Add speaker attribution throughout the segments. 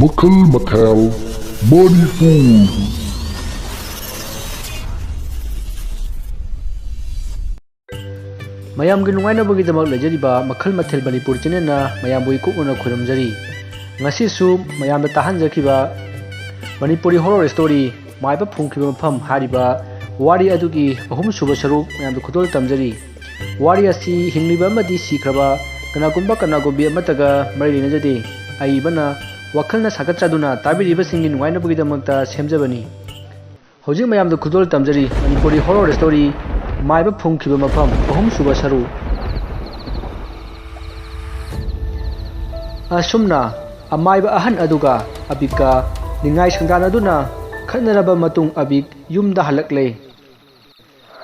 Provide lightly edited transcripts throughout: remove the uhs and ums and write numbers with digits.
Speaker 1: Makal Makal Manipuri.
Speaker 2: mayamgi nungainabagidamag lejariba makhal mathel manipur channelna mayambui kukuna khuramjari ngasi su mayamda tahanjakiba manipuri horror story maiba fumkhiba mafam hariba wari adugi ahum suba saruk mayamda khudol tamjari wari asi hingliba amadi sikraba kanagumbi amataga mari linajade aibana wakhalna sakatraduna tabiriba singin nungainabagidamagta semjabani hojik mayamda khudol tamjari manipuri horror story Maiba fumkhiba mafam ahum suba saru asumna Amaiba ahan aduga abika ningai sangdana duna khanaraba matung abik yumda halakle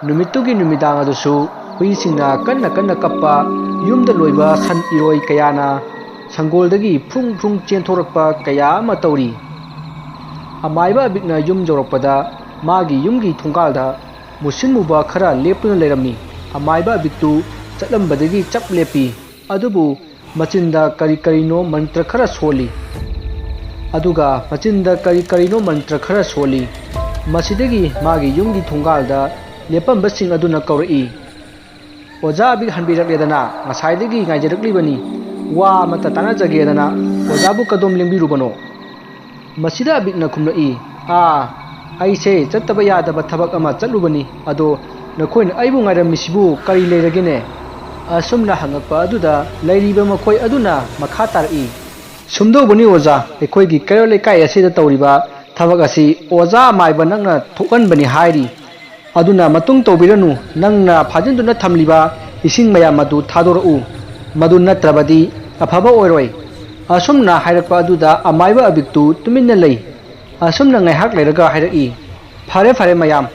Speaker 2: numittugi numidang adusu huisingna kanna kappa yumda loiba san iroi kayana sangoldagi phung chentorakpa kaya ama tauri Amaiba abikna yum jorokpada magi yumgi thungkalda musin muba khara lepuna lerami Amaiba abiktu chatlambadagi chap lepi adubu machinda kari no mantra khara soli aduga machinda kari no mantra khara soli masidagi magi yumgi thungalda lepamba sing aduna kauri oja abik hanbirakledana ngasaidagi ngaijaraklibani wa mata tanajagedana ojabu kadom lengbirubono masida abikna khumlai aise chattaba yadaba thabak ama chalubani ado nakoin aibu ngairamisibu kari leiragene asumna hangakpa aduda lairiba makoi aduna makha tar'i sumdobani oja ekoigi kayo leikai asida tawriba thabak asi oja Amaiba nangna thokanbani hairi aduna matung tobiranu nangna phajinduna thamliba ising mayam adu thadorau madu natrabadi afaba oiroi asumna hairakpa aduda Amaiba abiktu tuminna lei asumna ngaihak leiraga hairaki fare mayam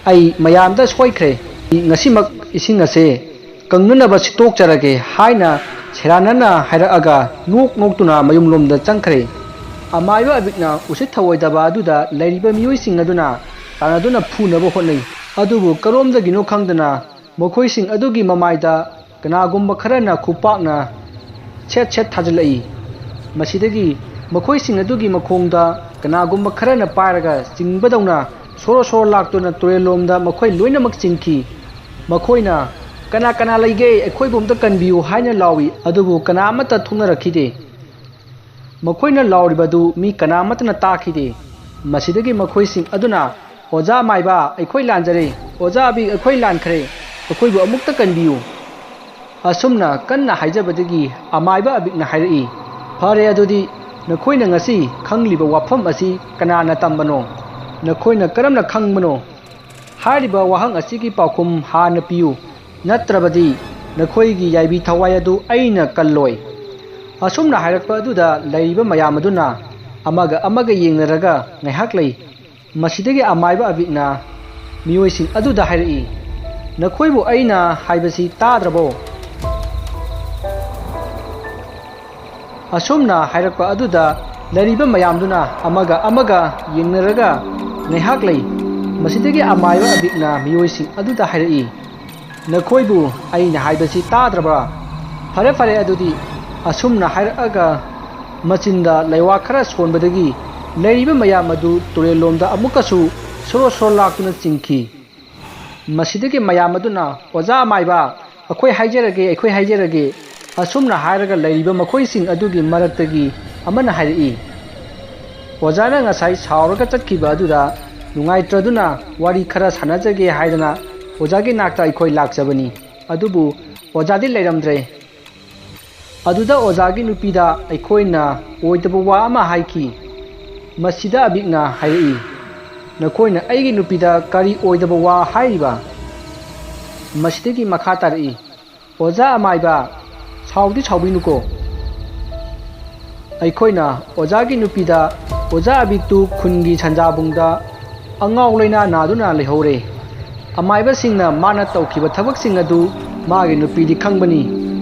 Speaker 2: ai mayamda soikhre ngasimak ising ase kangnunaba sitok charage haina seranana hairaaga noktuna mayumlomda changkhre Amaiba abikna usit thawoidaba aduda lairiba miyoising aduna tanaduna phunaba hotnai adubu karomdagino khangdana mokoising adugi mamaida kanagumba kharana khupakna set thajlai masidagi mokoising adugi makhongda kanagumba kharana pairaga cingbadawna soro laktuna turelomda makhoi loinamak cingki makhoina kana leige ekhoi bomda kanbiu haina lawi adubu kana amata thunarakhide makhoina lawribadu mi kana amatna takhide masidagi makhoising aduna oja Amaiba ekhoi lanjare oja abik ekhoi lankhre ekhoi bu amukta kanbiu asumna kanna haijabadagi Amaiba abikna hairai fare adudi nakhoina ngasi khangliba wafam asi kanana tambano nakhoina karamna khangmano hariba wahang asigi paukhum hana piu natrabadi nakhoigi yaibi thawai adu aina kalloi asumna hairakpa aduda lairiba mayam aduna amaga yengnaraga ngaihak lei masidagi Amaiba abikna miyoising aduda hairai nakhoibu aina haibasi tadrabo asumna hairakpa aduda lairiba mayamduna amaga yengnaraga ngaihak lei masidagi Amaiba abikna miyoising aduda hairai nakhoibu aina haibasi tadraba fare adudi asumna hairaga machinda laiwa khara sonbadagi lairiba mayam adu turelomda amukasu soro laktuna cingki masidagi mayam aduna oja Amaiba akhoi haijarage asumna hairaga lairiba makhoising adugi maraktagi amana hairai ojana ngasai sauraga chatkiba aduda nungaitraduna wari khara sanajage haidana ojagi nakta ekhoi lakjabani adubu ojadi leiramdre aduda ojagi nupida ekhoina oidaba wa ama haiki masida abikna hairai nakoina aigi nupida kari oidaba wa hairiba masidagi makha tarai oja Amaiba saudi saubinuko ekhoina ojagi nupida oja abiktu khungi sanjabungda angau leina naduna lehore Amaiba singna mana tawkiba thabak sing adu magi nupidi khangbani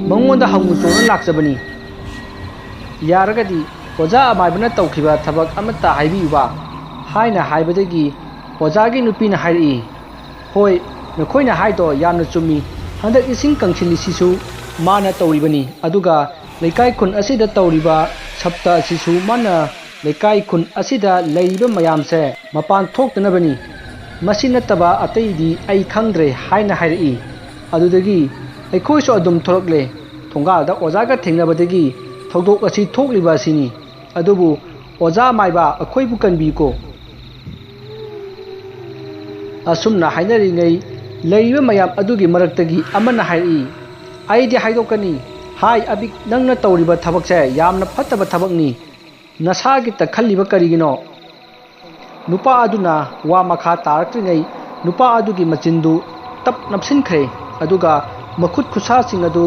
Speaker 2: mangonda hangu chona lakjabani yaragadi oja Amaibana tawkiba thabak amata haibiyuba haina haibadagi ojagi nupina hairai hoi nakhoina haido yamna chumi handak ising kangsilisisu mana tawribani aduga leikai khun asida tawriba sabta asisu mana leikai khun asida leiba mayamse mapan thoktanabani masi nattaba ataidi ai khangdre haina hairi adudagi aikhoisu adum thorokle thongalda ojaga thengnabadagi thogdok asi thokliba asini adubu oja maiba akhoibu kanbi ko asumna hainari ngai leiba mayam adugi maraktagi amana hairi aidi haidokani hai abik nangna tawriba thabakse yamna phattaba thabakni nasagi ta khalliba karigino nupa aduna wa makha tarakringai nupa adugi machindu tap napsinkhre aduga makhut khusa sing adu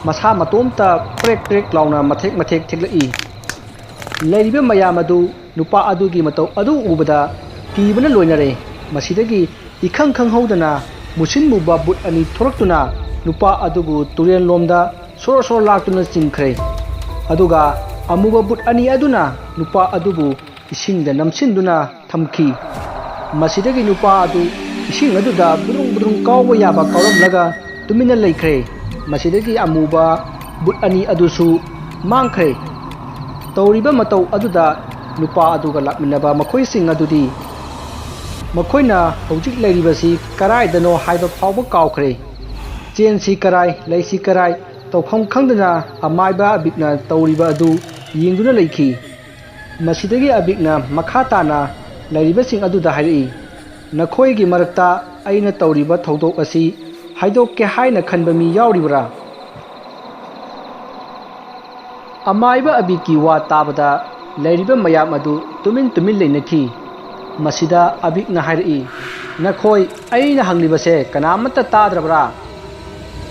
Speaker 2: masa matomta prek prek launa mathek mathek theklai leiriba mayam adu nupa adugi matau adu ubada kibana loinare masidagi ikhang khang hodana musin muba but ani thoraktuna nupa adugu turen lomda soro soro laktuna chingkhre aduga amuba but ani aduna nupa adubu isingda namsinduna thamki masidagi nupa adu ising aduda burung burung kawba yaba kawramlaga tumina leikhre masidagi amuba but ani adusu mangkhre tawriba matau aduda nupa aduga lakminaba makhoi sing adudi makhoina hojik leiribasi karaidano haiba phawba kawkhre chensi karai leisi karai tawkham khangdana amaiba abikna tawriba adu yengduna leikhi masidagi abikna makha tana leiribasing aduda hairi nakhoigi marakta aina tawriba thodok asi haidokke haina khanba mi yauribra amaiba abiki wa tabada leiriba mayam adu tumin tumin leinakhi masida abikna hairi nakhoi aina hanglibase kanamata tadrabra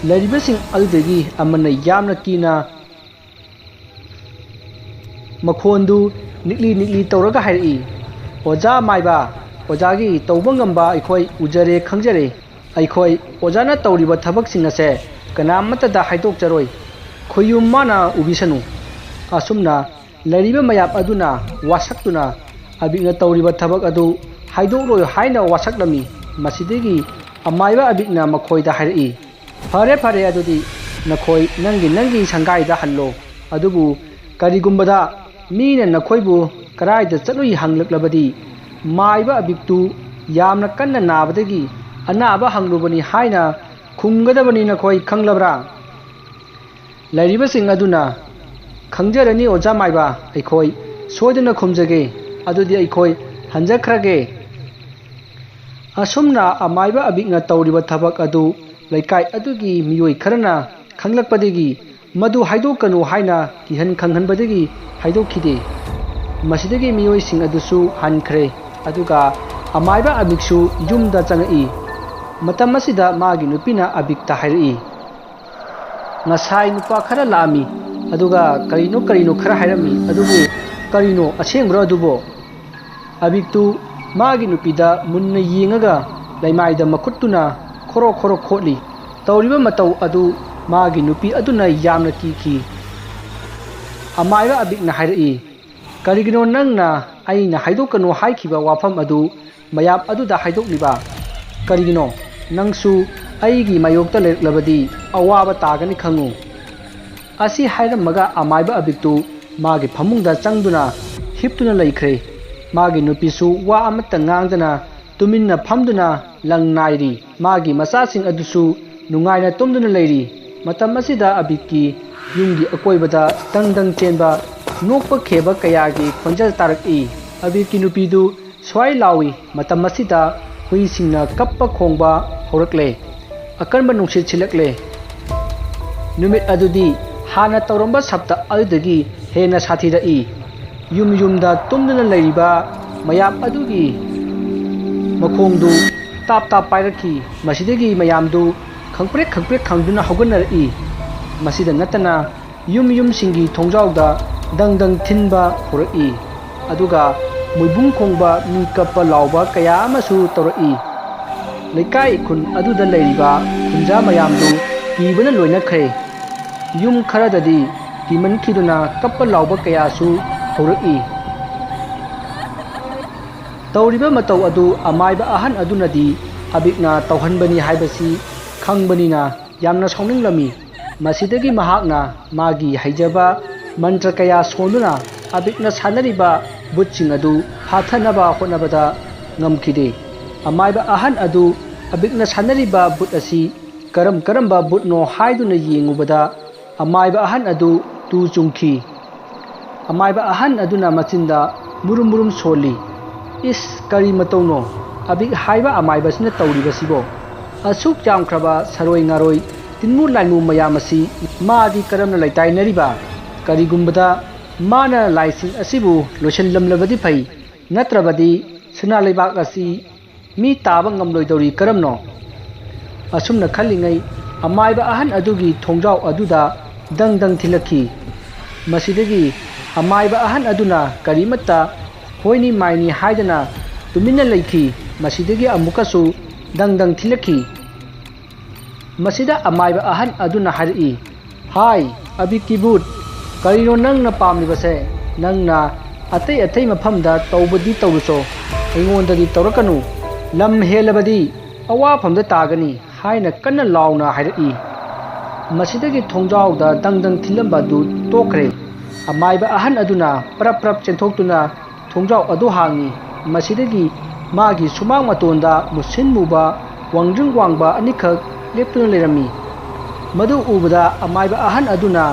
Speaker 2: leiribasing aldagi amana yamna kina makhondu nikli nikli tawraga hairi oja maiba ojagi tawba ngamba aikhoi ujare khangjare aikhoi ojana tawriba thabak singase kanamata da haidok jaroi khoyum mana ubisanu asumna leiriba mayap aduna wasaktuna abikna tawriba thabak adu haidok roi haina wasaklami masidagi amaiba abikna makhoida hairi fare fare adudi nakhoi nangi sangai da hallo adubu karigumbada mina nakhoibu karaida chalui hanglaklabadi maiba abiktu yamna kanna nabadagi anaba hanglubani haina khumgadabani nakhoi khanglabra leiribasing aduna khangjarani oja maiba aikhoi soidana khumjage adudi aikhoi hanjakhrage asumna amaiba abikna tawriba thabak adu leikai adugi miyoi kharana khanglakpadagi madu haidokanu haina kihan khanghanbadagi haidokkhide masidagi miyoi sing adusu hankhre aduga amaiba abiksu yumda changai matam masida magi nupina abikta hairi ngasai nupa khara lami aduga karino khara hairami adubu karino asengbro adubo abiktu magi nupida munna yengaga laimaida makuttuna khoro khoro kholi tawriba matau adu magi nupi aduna yamna kiki amaiba abikna hairi karigino nangna aina haidokanu haikhiba wafam adu mayap aduda haidokliba karigino nangsu aigi mayokta leklabadi awaba tagani khangu asi hairamaga amaiba abiktu magi phamungda changduna hiptuna leikhre magi nupisu wa amata ngangdana tuminna phamduna langnairi magi masasing adusu nungaina tumduna leiri matam asida abikki yunggi akoibada tangdang chenba nokpa kheba kayagi khonjal taraki abikki nupidu swai lawi matam asida huisingna kappa khongba horakle akanba nungsit chilakle numit adudi hana tawramba sapta aldagi hena sathira yumda tumduna leiriba mayap adugi makhongdu tap tap pairaki masidagi mayamdu khangprek khangduna hoganari masida natana yum singi thongjawda dang thinba horaki aduga muibung khongba mi kappa lawba kaya amasu toraki leikai khun aduda leiriba khunja mayamdu kibana loina khre yum kharadadi kiman khiduna kappa lawba kaya su horaki tawriba matau adu amaiba ahan adunadi abikna tawhanbani haibasi khangbanina yamna saunninglami masidagi mahakna magi haijaba mantra kaya sonduna abikna sanariba butching adu phathanaba hotnabada ngamkhide amaiba ahan adu abikna sanariba but asi karamba butno haiduna yengubada amaiba ahan adu tu chungki amaiba ahan aduna machinda murum soli is kari matauno abik haiba amaiba sina tawriba sibo asuk jamkraba saroi ngaroi tinmu lainu mayamasi maadi karamna laitai nariba karigumbada mana laising asibu losellamlabadi phai natrabadi sina leibak asi mi taba ngamloidori karamno asumna khallingai amaiba ahan adugi thongjau aduda dang thilakhi masidagi amaiba ahan aduna karimata hoini maini haidana tumina leikhi masidagi amukasu dang thilakhi masida amaiba ahan aduna hari hai abikibut karino nangna pamlibase nangna atai mafamda tawbadi tawruso aingondagi tawrakanu lam helabadi awafamda tagani haina kanna launa hari masidagi thongjawda dang thilamba du tokre amaiba ahan aduna prap chenthokuna thongjaw adu hangi masidagi magi sumang matonda musin muba wangdring wangba anikhak leptuna lerami madu ubada amaiba ahan aduna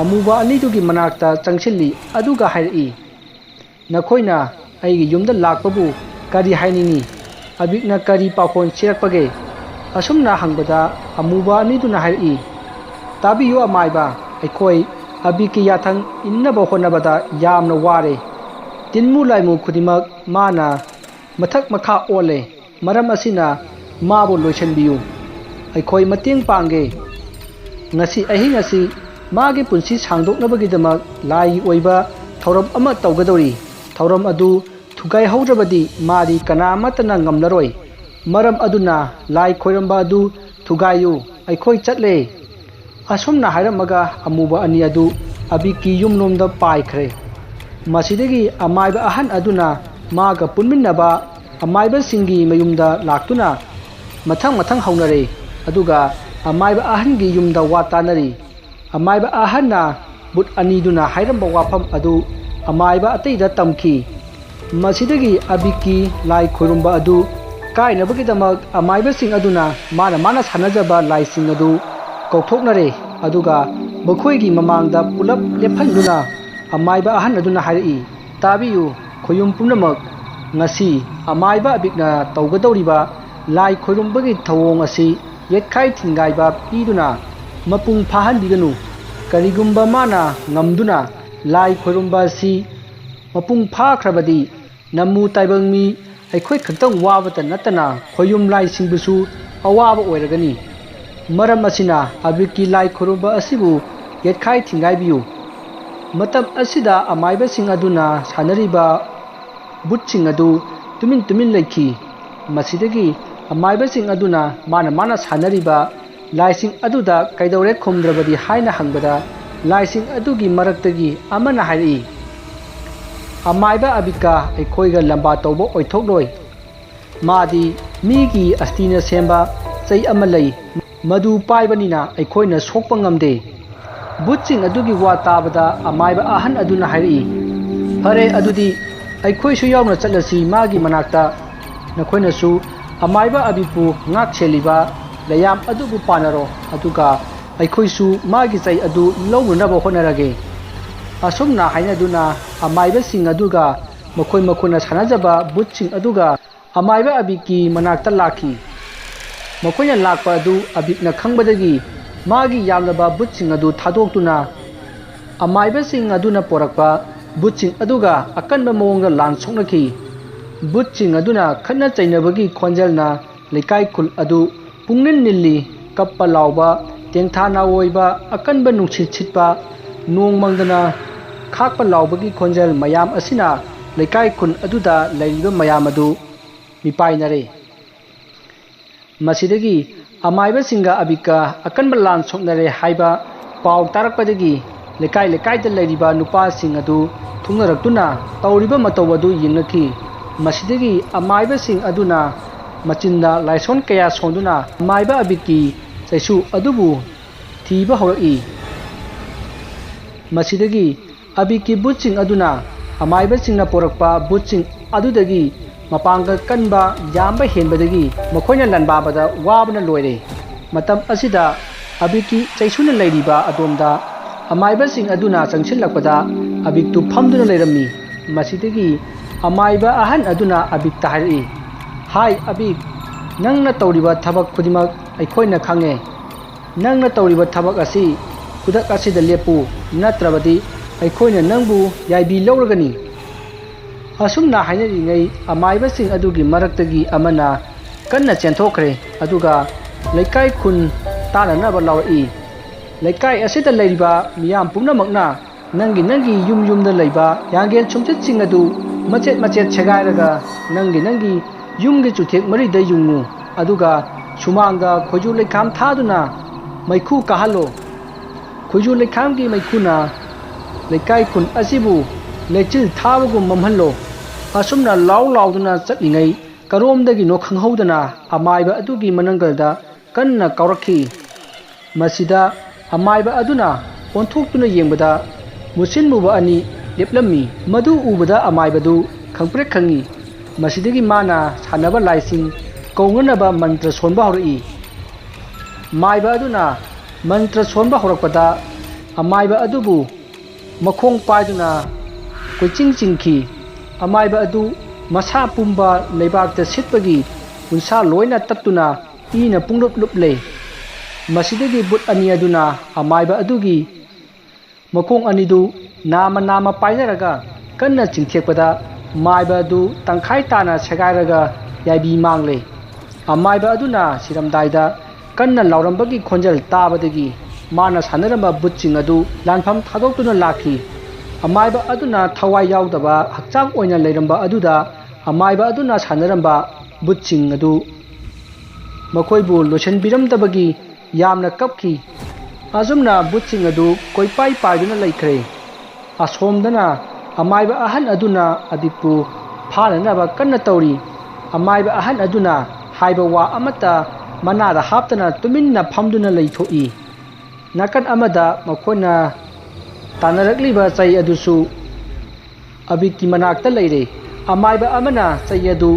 Speaker 2: amuba anidugi manakta changsilli aduga hairi nakoina aigi yumda lakpabu kari hainini abikna kari pakon chirakpage asumna hangbada amuba aniduna hairi tabiyo amaiba aikoi abiki yathang innaba honabada yamna ware tinmu laimu khudimak mana mathak makha ole maram asina mabu loisenbiyu aikoi mateng pange ngasi ahing asi magi punsi sangdoknabagidamak lai oiba thoram ama tawgadori thoram adu thugai haudrabadi mari kanamatana ngamlaroi maram aduna lai khoiramba adu thugayu aikoi chatle asumna hairamaga amuba ani adu abiki yumnomda paikhre masidagi amaiba ahan aduna maga punminnaba amaiba singi mayumda laktuna mathang haunare aduga amaiba ahangi yumda watanari amaiba ahanna but aniduna hairamba wafam adu amaiba ateida tamki masidagi abiki lai khoirumba adu kainabagidamak amaiba sing aduna mana sanajaba lai sing adu kauthoknare aduga mukhoigi mamangda pulap lephanduna amaiba ahan aduna hairi tabiyu khoyum punamak ngasi amaiba abikna tawgadoriba lai khoirumbagi thawong asi yetkhai thingaiba piduna mapung phahanbiganu karigumba mana ngamduna lai khoirumba si mapung phakhrabadi namu taibangmi aikhoi khaktang wabata natana khoyum lai singbusu awaba oiragani maram asina abiki lai khurumba asibu yetkhai thingaibiyu matam asida amaiba sing aduna sanariba butching adu tumin leikhi masidagi amaiba sing aduna mana sanariba laising aduda kaidore khumdrabadi haina hangbada laising adugi maraktagi amana hairi amaiba abika aikhoiga lamba tawbo oithokloi madi migi astina semba sei amalai madu paibanina aikhoina sokpa ngamde butching adugi wa tabada amaiba ahan aduna hairi fare adudi aikoi su yauna chatlasi magi manakta nakhoina su amaiba abipu ngak cheliba layam adugu panaro aduga aikoi su magi chai adu lawunaba honarage asumna hainaduna amaiba sing aduga makhona sanajaba butching aduga amaiba abiki manakta lakhi makoina lakpa adu abikna khangbadagi magi yamlaba butching adu thadoktuna amaiba sing aduna porakpa butching aduga akanba mawongda lan soknaki butching aduna khanna chainabagi khonjalna leikai khul adu pungnin nilli kappa lawba tengthana oiba akanba nungsit chitpa nong mangdana khakpa lawbagi khonjal mayam asina leikai khun aduda leiriba mayam adu mipainare masidagi amaiba singa abika akanba lan soknare haiba paw tarakpadagi leikai da leiriba nupa sing adu thungnarakuna tawriba mataw adu yingnaki masidagi amaiba sing aduna machinda laison kaya sonduna amaiba abiki chaisu adubu thiba horaki masidagi abiki butching aduna ꯑꯃꯥꯏꯕꯁꯤꯡꯅ ꯄꯣꯔꯛꯄ ꯕꯨꯠꯁꯤꯡ ꯑꯗꯨꯗꯒꯤ ꯃꯄꯥꯡꯒꯜ ꯀꯟꯕ ꯌꯥꯝꯕ ꯍꯦꯟꯕꯗꯒꯤ ꯃꯈꯣꯏꯅ ꯂꯥꯟꯕꯥꯕꯗ ꯋꯥꯕꯅ ꯂꯣꯏꯔꯦ꯫ ꯃꯇꯝ ꯑꯁꯤꯗ ꯑꯕꯤꯛꯀꯤ ꯆꯩꯁꯨꯅ ꯂꯩꯔꯤꯕ ꯑꯗꯣꯝꯗ ꯑꯃꯥꯏꯕꯁꯤꯡ ꯑꯗꯨꯅ ꯆꯪꯁꯤꯜꯂꯛꯄꯗ ꯑꯕꯤꯛꯇꯨ ꯐꯝꯗꯨꯅ ꯂꯩꯔꯝꯃꯤ꯫ ꯃꯁꯤꯗꯒꯤ ꯑꯃꯥꯏꯕ ꯑꯍꯟ ꯑꯗꯨꯅ ꯑꯕꯤꯛꯇ ꯍꯥꯏꯔꯛꯏ, "ꯍꯥꯏ ꯑꯕꯤꯛ, ꯅꯪꯅ ꯇꯧꯔꯤꯕ ꯊꯕꯛ ꯈꯨꯗꯤꯡꯃꯛ ꯑꯩꯈꯣꯏꯅ ꯈꯪꯉꯦ꯫ ꯅꯪꯅ ꯇꯧꯔꯤꯕ ꯊꯕꯛ ꯑꯁꯤ ꯈꯨꯗꯛ ꯑꯁꯤꯗ ꯂꯦꯞꯄꯨ, ꯅꯠꯇ꯭ꯔꯕꯗꯤ ꯑꯩꯈꯣꯏꯅ ꯅꯪꯕु ꯌꯥꯏꯕꯤ ꯂꯧꯔꯒꯅꯤ"꯫ ꯑꯁꯨꯝꯅ ꯍꯥꯏꯅꯔꯤꯉꯩ ꯑꯃꯥꯏꯕꯁꯤꯡ ꯑꯗꯨꯒꯤ ꯃꯔꯛꯇꯒꯤ ꯑꯃꯅ ꯀꯟꯅ ꯆꯦꯟꯊꯣꯛꯈ꯭ꯔꯦ ꯑꯗꯨꯒ ꯂꯩꯀꯥꯏ ꯈꯨꯟ ꯇꯥꯟꯅꯅꯕ ꯂꯥꯎꯔꯛꯏ꯫ "ꯂꯩꯀꯥꯏ ꯑꯁꯤꯗ ꯂꯩꯔꯤꯕ ꯃꯤꯌꯥꯝ ꯄꯨꯝꯅꯃꯛꯅ ꯅꯪꯒꯤ ꯌꯨꯝꯗ ꯂꯩꯕ ꯌꯥꯡꯒꯦꯟ ꯁꯨꯝꯆꯠꯁꯤꯡ ꯑꯗꯨ ꯃꯆꯦꯠ ꯃꯆꯦꯠ ꯁꯦꯒꯥꯏꯔꯒ ꯅꯪꯒꯤ ꯌꯨꯝꯒꯤ ꯆꯨꯊꯦꯛ ꯃꯔꯤꯗ ꯌꯨꯡꯉꯨ, ꯑꯗꯨꯒ ꯁꯨꯃꯥꯡꯗ ꯈꯣꯏꯖꯨ ꯂꯩꯈꯥꯝ ꯊꯥꯗꯨꯅ ꯃꯩꯈꯨ ꯀꯥꯍꯜꯂꯣ꯫ ꯈꯣꯏꯖꯨ ꯂꯩꯈꯥꯝꯒꯤ ꯃꯩꯈꯨꯅ ꯂꯩꯀꯥꯏ ꯈꯨꯟ ꯑꯁꯤꯕꯨ ꯂꯩꯆꯤꯜ ꯊꯥꯕꯒꯨꯝ ꯃꯝꯍꯜꯂꯣ"꯫ ꯑꯁꯨꯝꯅ ꯂꯥꯎꯗꯨꯅ ꯆꯠꯂꯤꯉꯩ ꯀꯔꯣꯝꯗꯒꯤꯅꯣ ꯈꯪꯍꯧꯗꯅ ꯑꯃꯥꯏꯕ ꯑꯗꯨꯒꯤ ꯃꯅꯪꯒꯜꯗ ꯀꯟꯅ ꯀꯥꯎꯔꯛꯈꯤ꯫ ꯃꯁꯤꯗ ꯑꯃꯥꯏꯕ ꯑꯗꯨꯅ ꯑꯣꯟꯊꯣꯛꯇꯨꯅ ꯌꯦꯡꯕꯗ ꯃꯨꯁꯤꯟ ꯃꯨꯕ ꯑꯅꯤ ꯂꯦꯞꯂꯝꯃꯤ꯫ ꯃꯗꯨ ꯎꯕꯗ ꯑꯃꯥꯏꯕꯗꯨ ꯈꯪꯄ꯭ꯔꯦꯛ ꯈꯪꯉꯤ꯫ ꯃꯁꯤꯗꯒꯤ ꯃꯥꯅ ꯁꯥꯟꯅꯕ ꯂꯥꯏꯁꯤꯡ ꯀꯧꯅꯅꯕ ꯃꯟꯇ꯭ꯔ ꯁꯣꯟꯕ ꯍꯧꯔꯛꯏ꯫ ꯃꯥꯏꯕ ꯑꯗꯨꯅ ꯃꯟꯇ꯭ꯔ ꯁꯣꯟꯕ ꯍꯧꯔꯛꯄꯗ ꯑꯃꯥꯏꯕ ꯑꯗꯨꯕꯨ ꯃꯈꯣꯡ ꯄꯥꯏꯗꯨꯅ ꯀꯣꯏꯆꯤꯡ ꯆꯤꯡꯈꯤ꯫ ꯑꯃꯥꯏꯕ ꯑꯗꯨ ꯃꯁꯥ ꯄꯨꯝꯕ ꯂꯩꯕꯥꯛꯇ ꯁꯤꯠꯄꯒꯤ ꯎꯟꯁꯥ ꯂꯣꯏꯅ ꯇꯠꯇꯨꯅ ꯏꯅ ꯄꯨꯡꯂꯨꯞ ꯂꯨꯞꯂꯦ꯫ ꯃꯁꯤꯗꯒꯤ ꯕꯨꯠ ꯑꯅꯤ ꯑꯗꯨꯅ ꯑꯃꯥꯏꯕ ꯑꯗꯨꯒꯤ ꯃꯈꯣꯡ ꯑꯅꯤꯗꯨ ꯅꯥꯝꯃ ꯄꯥꯏꯅꯔꯒ ꯀꯟꯅ ꯆꯤꯡꯊꯦꯛꯄꯗ ꯃꯥꯏꯕ ꯑꯗꯨ ꯇꯪꯈꯥꯏ ꯇꯥꯅ ꯁꯦꯒꯥꯏꯔꯒ ꯌꯥꯏꯕꯤ ꯃꯥꯡꯂꯦ꯫ ꯑꯃꯥꯏꯕ ꯑꯗꯨꯅ ꯁꯤꯔꯝꯗꯥꯏꯗ ꯀꯟꯅ ꯂꯥꯎꯔꯝꯕꯒꯤ ꯈꯣꯟꯖꯦꯜ ꯇꯥꯕꯗꯒꯤ ꯃꯥꯅ ꯁꯥꯟꯅꯔꯝꯕ ꯕꯨꯠꯁꯤꯡ ꯑꯗꯨ ꯂꯥꯟꯐꯝ ꯊꯥꯗꯣꯛꯇꯨꯅ ꯂꯥꯛꯈꯤ꯫ ꯑꯃꯥꯏꯕ ꯑꯗꯨꯅ ꯊꯋꯥꯏ ꯌꯥꯎꯗꯕ ꯍꯛꯆꯥꯡ ꯑꯣꯏꯅ ꯂꯩꯔꯝꯕ ꯑꯗꯨꯗ ꯑꯃꯥꯏꯕ ꯑꯗꯨꯅ ꯁꯥꯟꯅꯔꯝꯕ ꯕꯨꯠꯁꯤꯡ ꯑꯗꯨ ꯃꯈꯣꯏꯕꯨ ꯂꯣꯏꯁꯤꯟꯕꯤꯔꯝꯗꯕꯒꯤ ꯌꯥꯝꯅ ꯀꯞꯈꯤ꯫ ꯑꯁꯨꯝꯅ ꯕꯨꯠꯁꯤꯡ ꯑꯗꯨ ꯀꯣꯏꯄꯥꯏ ꯄꯥꯏꯗꯨꯅ ꯂꯩꯈ꯭ꯔꯦ꯫ ꯑꯁꯣꯝꯗꯅ ꯑꯃꯥꯏꯕ ꯑꯍꯟ ꯑꯗꯨꯅ ꯑꯕꯤꯛꯄꯨ ꯐꯥꯅꯅꯕ ꯀꯟꯅ ꯇꯧꯔꯤ꯫ ꯑꯃꯥꯏꯕ ꯑꯍꯟ ꯑꯗꯨꯅ ꯍꯥꯏꯕ ꯋꯥ ꯑꯃꯠꯇ ꯃꯅꯥꯗ ꯍꯥꯞꯇꯅ ꯇꯨꯃꯤꯟꯅ ꯐꯝꯗꯨꯅ ꯂꯩꯊꯣꯛꯏ꯫ ꯅꯥꯀꯟ ꯑꯃꯗ ꯃꯈꯣꯏꯅ ꯇꯥꯟꯅꯔꯛꯂꯤꯕ ꯆꯩ ꯑꯗꯨꯁꯨ ꯑꯕꯤꯛꯀꯤ ꯃꯅꯥꯛꯇ ꯂꯩꯔꯦ꯫ ꯑꯃꯥꯏꯕ ꯑꯃꯅ ꯆꯩ ꯑꯗꯨ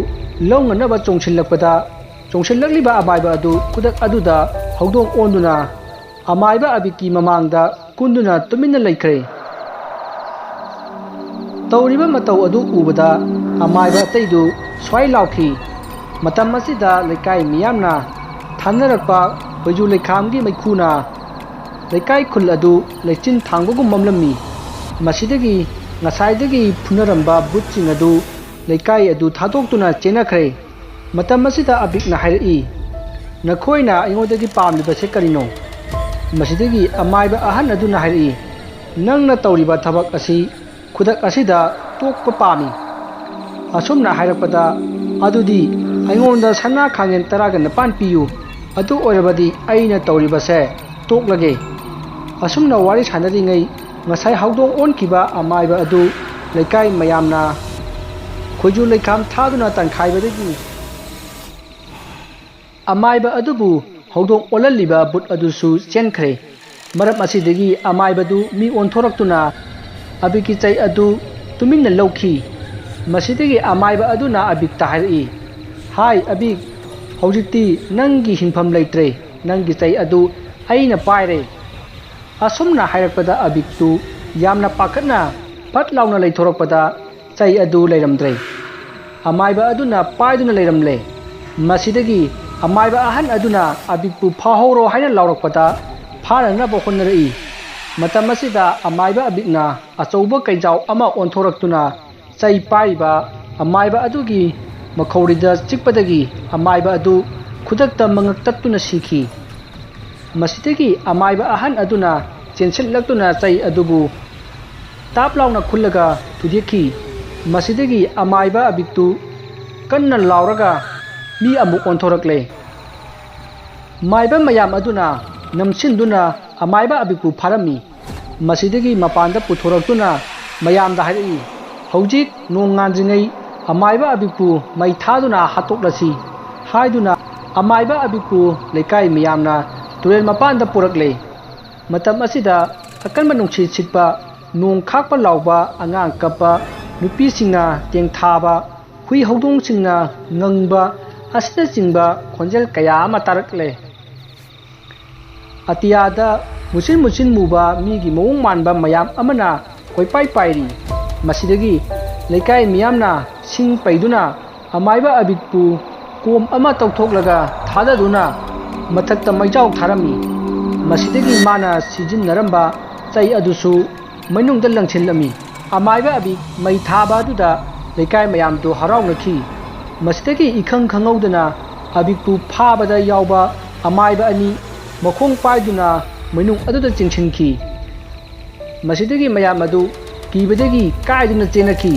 Speaker 2: ꯂꯧꯅꯅꯕ ꯆꯣꯡꯁꯤꯜꯂꯛꯂꯤꯕ ꯑꯃꯥꯏꯕ ꯑꯗꯨ ꯈꯨꯗꯛ ꯑꯗꯨꯗ ꯍꯧꯗꯣꯡ ꯑꯣꯟꯗꯨꯅ ꯑꯃꯥꯏꯕ ꯑꯕꯤꯛꯀꯤ ꯃꯃꯥꯡꯗ ꯀꯨꯟꯗꯨꯅ ꯇꯨꯃꯤꯟꯅ ꯂꯩꯈ꯭ꯔꯦ꯫ ꯇꯧꯔꯤꯕ ꯃꯇꯧ ꯑꯗꯨ ꯎꯕꯗ ꯑꯃꯥꯏꯕ ꯑꯇꯩꯗꯨ ꯁ꯭ꯋꯥꯏ ꯂꯥꯎꯈꯤ꯫ ꯃꯇꯝ ꯑꯁꯤꯗ ꯂꯩꯀꯥꯏ ꯃꯤꯌꯥꯝꯅ ꯊꯥꯅꯔꯛꯄ ꯈꯣꯏꯖꯨ ꯂꯩꯈꯥꯝꯒꯤ ꯃꯩꯈꯨꯅ ꯂꯩꯀꯥꯏ ꯈꯨꯜ ꯑꯗꯨ ꯂꯩꯆꯤꯟ ꯊꯥꯡꯕꯒꯨꯝ ꯃꯝꯂꯝꯃꯤ꯫ ꯃꯁꯤꯗꯒꯤ ꯉꯁꯥꯏꯗꯒꯤ ꯐꯨꯅꯔꯝꯕ ꯕꯨꯠꯁꯤꯡ ꯑꯗꯨ ꯂꯩꯀꯥꯏ ꯑꯗꯨ ꯊꯥꯗꯣꯛꯇꯨꯅ ꯆꯦꯟꯅꯈ꯭ꯔꯦ꯫ ꯃꯇꯝ ꯑꯁꯤꯗ ꯑꯕꯤꯛꯅ ꯍꯥꯏꯔꯛꯏ, "ꯅꯈꯣꯏꯅ ꯑꯩꯉꯣꯟꯗꯒꯤ ꯄꯥꯝꯂꯤꯕꯁꯦ ꯀꯔꯤꯅꯣ"? ꯃꯁꯤꯗꯒꯤ ꯑꯃꯥꯏꯕ ꯑꯍꯟ ꯑꯗꯨꯅ ꯍꯥꯏꯔꯛꯏ, "ꯅꯪꯅ ꯇꯧꯔꯤꯕ ꯊꯕꯛ ꯑꯁꯤ ꯈꯨꯗꯛ ꯑꯁꯤꯗ ꯇꯣꯛꯄ ꯄꯥꯝꯃꯤ"꯫ ꯑꯁꯨꯝꯅ ꯍꯥꯏꯔꯛꯄꯗ, "ꯑꯗꯨꯗꯤ ꯑꯩꯉꯣꯟꯗ ꯁꯅꯥ ꯈꯥꯡꯉꯦꯟ 19 ꯄꯤꯌꯨ, ꯑꯗꯨ ꯑꯣꯏꯔꯕꯗꯤ ꯑꯩꯅ ꯇꯧꯔꯤꯕꯁꯦ ꯇꯣꯛꯂꯒꯦ"꯫ ꯑꯁꯨꯝꯅ ꯋꯥꯔꯤ ꯁꯥꯟꯅꯔꯤꯉꯩ ꯉꯁꯥꯏ ꯍꯧꯗꯣꯡ ꯑꯣꯟꯈꯤꯕ ꯑꯃꯥꯏꯕ ꯑꯗꯨ ꯂꯩꯀꯥꯏ ꯃꯌꯥꯝꯅ ꯈꯣꯏꯖꯨ ꯂꯩꯈꯥꯝ ꯊꯥꯗꯨꯅ ꯇꯥꯟꯈꯥꯏꯕꯗꯒꯤ ꯑꯃꯥꯏꯕ ꯑꯗꯨꯕꯨ ꯍꯧꯗꯣꯡ ꯑꯣꯜꯍꯜꯂꯤꯕ ꯕꯨꯠ ꯑꯗꯨꯁꯨ ꯆꯦꯟꯈ꯭ꯔꯦ꯫ ꯃꯔꯝ ꯑꯁꯤꯗꯒꯤ ꯑꯃꯥꯏꯕꯗꯨ ꯃꯤ ꯑꯣꯟꯊꯣꯔꯛꯇꯨꯅ ꯑꯕꯤꯛꯀꯤ ꯆꯩ ꯑꯗꯨ ꯇꯨꯃꯤꯟꯅ ꯂꯧꯈꯤ꯫ ꯃꯁꯤꯗꯒꯤ ꯑꯃꯥꯏꯕ ꯑꯗꯨꯅ ꯑꯕꯤꯛꯇ ꯍꯥꯏꯔꯛꯏ, "ꯍꯥꯏ ꯑꯕꯤꯛ, ꯍꯧꯖꯤꯛꯇꯤ ꯅꯪꯒꯤ ꯍꯤꯡꯐꯝ ꯂꯩꯇ꯭ꯔꯦ, ꯅꯪꯒꯤ ꯆꯩ ꯑꯗꯨ ꯑꯩꯅ ꯄꯥꯏꯔꯦ"꯫ ꯑꯁꯨꯝꯅ ꯍꯥꯏꯔꯛꯄꯗ ꯑꯕꯤꯛꯇꯨ ꯌꯥꯝꯅ ꯄꯥꯈꯠꯅ ꯐꯠ ꯂꯥꯎꯅ ꯂꯩꯊꯣꯔꯛꯄꯗ ꯆꯩ ꯑꯗꯨ ꯂꯩꯔꯝꯗ꯭ꯔꯦ꯫ ꯑꯃꯥꯏꯕ ꯑꯗꯨꯅ ꯄꯥꯏꯗꯨꯅ ꯂꯩꯔꯝꯂꯦ꯫ ꯃꯁꯤꯗꯒꯤ ꯑꯃꯥꯏꯕ ꯑꯍꯟ ꯑꯗꯨꯅ ꯑꯕꯤꯛꯄꯨ ꯐꯥꯍꯧꯔꯣ ꯍꯥꯏꯅ ꯂꯥꯎꯔꯛꯄꯗ ꯐꯥꯅꯅꯕ ꯍꯣꯠꯅꯔꯛꯏ꯫ ꯃꯇꯝ ꯑꯁꯤꯗ ꯑꯃꯥꯏꯕ ꯑꯕꯤꯛꯅ ꯑꯆꯧꯕ ꯀꯩꯖꯥꯎ ꯑꯃ ꯑꯣꯟꯊꯣꯔꯛꯇꯨꯅ ꯆꯩ ꯄꯥꯏꯔꯤꯕ ꯑꯃꯥꯏꯕ ꯑꯗꯨꯒꯤ ꯃꯈꯧꯔꯤꯗ ꯆꯤꯛꯄꯗꯒꯤ ꯑꯃꯥꯏꯕ ꯑꯗꯨ ꯈꯨꯗꯛꯇ ꯃꯉꯛ ꯇꯠꯇꯨꯅ ꯁꯤꯈꯤ꯫ ꯃꯁꯤꯗꯒꯤ ꯑꯃꯥꯏꯕ ꯑꯍꯟ ꯑꯗꯨꯅ ꯆꯦꯟꯁꯤꯜꯂꯛꯇꯨꯅ ꯆꯩ ꯑꯗꯨꯕꯨ ꯇꯥꯞ ꯂꯥꯎꯅ ꯈꯨꯜꯂꯒ ꯊꯨꯗꯦꯛꯈꯤ꯫ ꯃꯁꯤꯗꯒꯤ ꯑꯃꯥꯏꯕ ꯑꯕꯤꯛꯇꯨ ꯀꯟꯅ ꯂꯥꯎꯔꯒ ꯃꯤ ꯑꯃꯨꯛ ꯑꯣꯟꯊꯣꯔꯛꯂꯦ꯫ ꯃꯥꯏꯕ ꯃꯌꯥꯝ ꯑꯗꯨꯅ ꯅꯝꯁꯤꯟꯗꯨꯅ ꯑꯃꯥꯏꯕ ꯑꯕꯤꯛꯄꯨ ꯐꯥꯔꯝꯃꯤ꯫ ꯃꯁꯤꯗꯒꯤ ꯃꯄꯥꯟꯗ ꯄꯨꯊꯣꯔꯛꯇꯨꯅ ꯃꯌꯥꯝꯗ ꯍꯥꯏꯔꯛꯏ, "ꯍꯧꯖꯤꯛ ꯅꯣꯡ ꯉꯥꯟꯗ꯭ꯔꯤꯉꯩ ꯑꯃꯥꯏꯕ ꯑꯕꯤꯛꯄꯨ ꯃꯩ ꯊꯥꯗꯨꯅ ꯍꯥꯠꯇꯣꯛꯂꯁꯤ" ꯍꯥꯏꯗꯨꯅ ꯑꯃꯥꯏꯕ ꯑꯕꯤꯛꯄꯨ ꯂꯩꯀꯥꯏ ꯃꯤꯌꯥꯝꯅ ꯇꯨꯔꯦꯜ ꯃꯄꯥꯟꯗ ꯄꯨꯔꯛꯂꯦ꯫ ꯃꯇꯝ ꯑꯁꯤꯗ ꯑꯀꯟꯕ ꯅꯨꯡꯁꯤꯠ ꯁꯤꯠꯄ, ꯅꯣꯡ ꯈꯥꯛꯄ ꯂꯥꯎꯕ, ꯑꯉꯥꯡ ꯀꯞꯄ, ꯅꯨꯄꯤꯁꯤꯡꯅ ꯇꯦꯡꯊꯥꯕ ꯍꯨꯏ ꯍꯧꯗꯣꯡꯁꯤꯡꯅ ꯉꯪꯕ ꯑꯁꯤꯅꯆꯤꯡꯕ ꯈꯣꯟꯖꯦꯜ ꯀꯌꯥ ꯑꯃ ꯇꯥꯔꯛꯂꯦ꯫ ꯑꯇꯤꯌꯥꯗ ꯃꯨꯁꯤꯟ ꯃꯨꯁꯤꯟ ꯃꯨꯕ ꯃꯤꯒꯤ ꯃꯑꯣꯡ ꯃꯥꯟꯕ ꯃꯌꯥꯝ ꯑꯃꯅ ꯀꯣꯏꯄꯥꯏ ꯄꯥꯏꯔꯤ꯫ ꯃꯁꯤꯗꯒꯤ ꯂꯩꯀꯥꯏ ꯃꯤꯌꯥꯝꯅ ꯁꯤꯡ ꯄꯩꯗꯨꯅ ꯑꯃꯥꯏꯕ ꯑꯕꯤꯛꯄꯨ ꯀꯣꯝ ꯑꯃ ꯇꯧꯊꯣꯛꯂꯒ ꯊꯥꯗꯗꯨꯅ ꯃꯊꯛꯇ ꯃꯩꯖꯥꯎ ꯊꯥꯔꯝꯃꯤ꯫ ꯃꯁꯤꯗꯒꯤ ꯃꯥꯅ ꯁꯤꯖꯤꯟꯅꯔꯝꯕ ꯆꯩ ꯑꯗꯨꯁꯨ ꯃꯅꯨꯡꯗ ꯂꯪꯁꯤꯜꯂꯝꯃꯤ꯫ ꯑꯃꯥꯏꯕ ꯑꯕꯤꯛ ꯃꯩ ꯊꯥꯕ ꯑꯗꯨꯗ ꯂꯩꯀꯥꯏ ꯃꯌꯥꯝꯗꯨ ꯍꯔꯥꯎꯅꯈꯤ꯫ ꯃꯁꯤꯗꯒꯤ ꯏꯈꯪ ꯈꯪꯍꯧꯗꯅ ꯑꯕꯤꯛꯄꯨ ꯐꯥꯕꯗ ꯌꯥꯎꯕ ꯑꯃꯥꯏꯕ ꯑꯅꯤ ꯃꯈꯣꯡ ꯄꯥꯏꯗꯨꯅ ꯃꯅꯨꯡ ꯑꯗꯨꯗ ꯆꯤꯡꯁꯤꯟꯈꯤ꯫ ꯃꯁꯤꯗꯒꯤ ꯃꯌꯥꯝ ꯑꯗꯨ ꯀꯤꯕꯗꯒꯤ ꯀꯥꯏꯗꯨꯅ ꯆꯦꯟꯅꯈꯤ꯫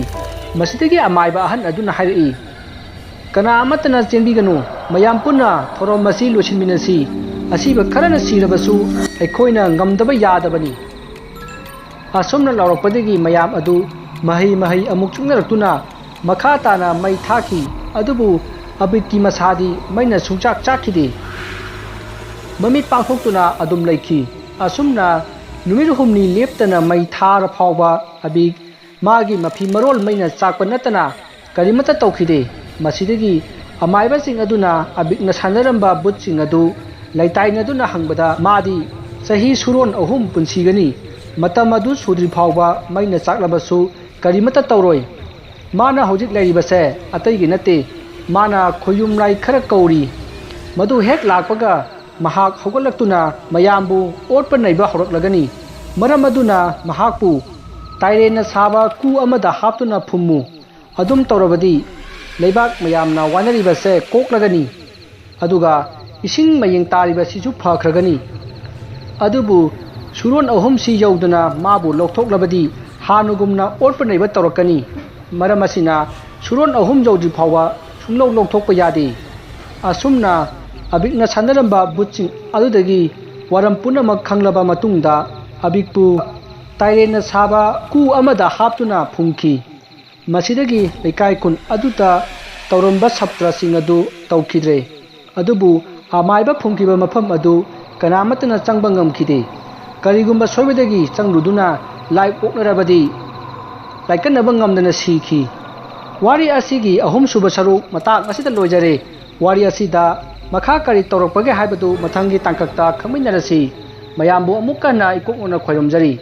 Speaker 2: ꯃꯁꯤꯗꯒꯤ ꯑꯃꯥꯏꯕ ꯑꯍꯟ ꯑꯗꯨꯅ ꯍꯥꯏꯔꯛꯏ, "ꯀꯅꯥ ꯑꯃꯠꯇꯅ ꯆꯦꯟꯕꯤꯒꯅꯨ, ꯃꯌꯥꯝ ꯄꯨꯟꯅ ꯊꯧꯔꯝ ꯑꯁꯤ ꯂꯣꯏꯁꯤꯟꯃꯤꯟꯅꯁꯤ꯫ ꯑꯁꯤꯕ ꯈꯔꯅ ꯁꯤꯔꯕꯁꯨ ꯑꯩꯈꯣꯏꯅ ꯉꯝꯗꯕ ꯌꯥꯗꯕꯅꯤ"꯫ ꯑꯁꯨꯝꯅ ꯂꯥꯎꯔꯛꯄꯗꯒꯤ ꯃꯌꯥꯝ ꯑꯗꯨ ꯃꯍꯩ ꯑꯃꯨꯛ ꯆꯨꯞꯅꯔꯛꯇꯨꯅ ꯃꯈꯥ ꯇꯥꯅ ꯃꯩ ꯊꯥꯈꯤ꯫ ꯑꯗꯨꯕꯨ ꯑꯕꯤꯛꯀꯤ ꯃꯁꯥꯗꯤ ꯃꯩꯅ ꯁꯨꯡꯆꯥꯛ ꯆꯥꯛꯈꯤꯗꯦ꯫ ꯃꯃꯤꯠ ꯄꯥꯡꯊꯣꯛꯇꯨꯅ ꯑꯗꯨꯝ ꯂꯩꯈꯤ꯫ ꯑꯁꯨꯝꯅ ꯅꯨꯃꯤꯠ ꯍꯨꯝꯅꯤ ꯂꯦꯞꯇꯅ ꯃꯩ ꯊꯥꯔ ꯐꯥꯎꯕ ꯑꯕꯤꯛ ꯃꯥꯒꯤ ꯃꯐꯤ ꯃꯔꯣꯜ ꯃꯩꯅ ꯆꯥꯛꯄ ꯅꯠꯇꯅ ꯀꯔꯤꯃꯠꯇ ꯇꯧꯈꯤꯗꯦ꯫ ꯃꯁꯤꯗꯒꯤ ꯑꯃꯥꯏꯕꯁꯤꯡ ꯑꯗꯨꯅ ꯑꯕꯤꯛꯅ ꯁꯥꯟꯅꯔꯝꯕ ꯕꯨꯠꯁꯤꯡ ꯑꯗꯨ ꯂꯩꯇꯥꯏꯅꯗꯨꯅ ꯍꯪꯕꯗ ꯃꯥꯗꯤ ꯆꯍꯤ ꯁꯨꯔꯣꯟ 3 ꯄꯨꯟꯁꯤꯒꯅꯤ, ꯃꯇꯝ ꯑꯗꯨ ꯁꯨꯗ꯭ꯔꯤ ꯐꯥꯎꯕ ꯃꯩꯅ ꯆꯥꯛꯂꯕꯁꯨ ꯀꯔꯤꯃꯠꯇ ꯇꯧꯔꯣꯏ꯫ ꯃꯥꯅ ꯍꯧꯖꯤꯛ ꯂꯩꯔꯤꯕꯁꯦ ꯑꯇꯩꯒꯤ ꯅꯠꯇꯦ, ꯃꯥꯅ ꯈꯣꯌꯨꯝ ꯂꯥꯏ ꯈꯔ ꯀꯧꯔꯤ꯫ ꯃꯗꯨ ꯍꯦꯛ ꯂꯥꯛꯄꯒ ꯃꯍꯥꯛ ꯍꯧꯒꯠꯂꯛꯇꯨꯅ ꯃꯌꯥꯝꯕꯨ ꯑꯣꯠꯄ ꯅꯩꯕ ꯍꯧꯔꯛꯂꯒꯅꯤ꯫ ꯃꯔꯝ ꯑꯗꯨꯅ ꯃꯍꯥꯛꯄꯨ ꯇꯥꯏꯔꯦꯟꯅ ꯁꯥꯕ ꯀꯨ ꯑꯃꯗ ꯍꯥꯞꯇꯨꯅ ꯐꯨꯝꯃꯨ꯫ ꯑꯗꯨꯝ ꯇꯧꯔꯕꯗꯤ ꯂꯩꯕꯥꯛ ꯃꯌꯥꯝꯅ ꯋꯥꯅꯔꯤꯕꯁꯦ ꯀꯣꯛꯂꯒꯅꯤ, ꯑꯗꯨꯒ ꯏꯁꯤꯡ ꯃꯌꯦꯡ ꯇꯥꯔꯤꯕꯁꯤꯁꯨ ꯐꯈ꯭ꯔꯒꯅꯤ꯫ ꯑꯗꯨꯕꯨ ꯁꯨꯔꯣꯟ 3ꯁꯤ ꯌꯧꯗꯅ ꯃꯥꯕꯨ ꯂꯧꯊꯣꯛꯂꯕꯗꯤ ꯍꯥꯟꯅꯒꯨꯝꯅ ꯑꯣꯠꯄ ꯅꯩꯕ ꯇꯧꯔꯛꯀꯅꯤ꯫ ꯃꯔꯝ ꯑꯁꯤꯅ ꯁꯨꯔꯣꯟ 3 ꯌꯧꯗ꯭ꯔꯤ ꯐꯥꯎꯕ ꯁꯨꯡꯂꯧ ꯂꯧꯊꯣꯛꯄ ꯌꯥꯗꯦ꯫ ꯑꯁꯨꯝꯅ ꯑꯕꯤꯛꯅ ꯁꯥꯟꯅꯔꯝꯕ ꯕꯨꯠꯁꯤꯡ ꯑꯗꯨꯗꯒꯤ ꯋꯥꯔꯝ ꯄꯨꯝꯅꯃꯛ ꯈꯪꯂꯕ ꯃꯇꯨꯡꯗ ꯑꯕꯤꯛꯄꯨ ꯇꯥꯏꯔꯦꯟꯅ ꯁꯥꯕ ꯀꯨ ꯑꯃꯗ ꯍꯥꯞꯇꯨꯅ ꯐꯨꯝꯈꯤ꯫ ꯃꯁꯤꯗꯒꯤ ꯂꯩꯀꯥꯏ ꯈꯨꯟ ꯑꯗꯨꯗ ꯇꯧꯔꯝꯕ ꯁꯞꯇ꯭ꯔꯁꯤꯡ ꯑꯗꯨ ꯇꯧꯈꯤꯗ꯭ꯔꯦ꯫ ꯑꯗꯨꯕꯨ ꯑꯃꯥꯏꯕ ꯐꯨꯝꯈꯤꯕ ꯃꯐꯝ ꯑꯗꯨ ꯀꯅꯥꯃꯠꯇꯅ ꯆꯪꯕ ꯉꯝꯈꯤꯗꯦ꯫ ꯀꯔꯤꯒꯨꯝꯕ ꯁꯣꯏꯕꯗꯒꯤ ꯆꯪꯂꯨꯗꯨꯅ ꯂꯥꯏ ꯑꯣꯛꯅꯔꯕꯗꯤ ꯂꯥꯏꯀꯠꯅꯕ ꯉꯝꯗꯅ ꯁꯤꯈꯤ꯫ ꯋꯥꯔꯤ ꯑꯁꯤꯒꯤ 3ꯁꯨꯕ ꯁꯔꯨꯛ ꯃꯇꯥꯡ ꯑꯁꯤꯗ ꯂꯣꯏꯖꯔꯦ꯫ ꯋꯥꯔꯤ ꯑꯁꯤꯗ ꯃꯈꯥ ꯀꯔꯤ ꯇꯧꯔꯛꯄꯒꯦ ꯍꯥꯏꯕꯗꯨ ꯃꯊꯪꯒꯤ ꯇꯥꯡꯀꯛꯇ ꯈꯪꯃꯤꯟꯅꯔꯁꯤ꯫ ꯃꯌꯥꯝꯕꯨ ꯑꯃꯨꯛ ꯍꯟꯅ ꯏꯀꯣꯛꯅꯅ ꯈꯣꯏꯔꯝꯖꯔꯤ꯫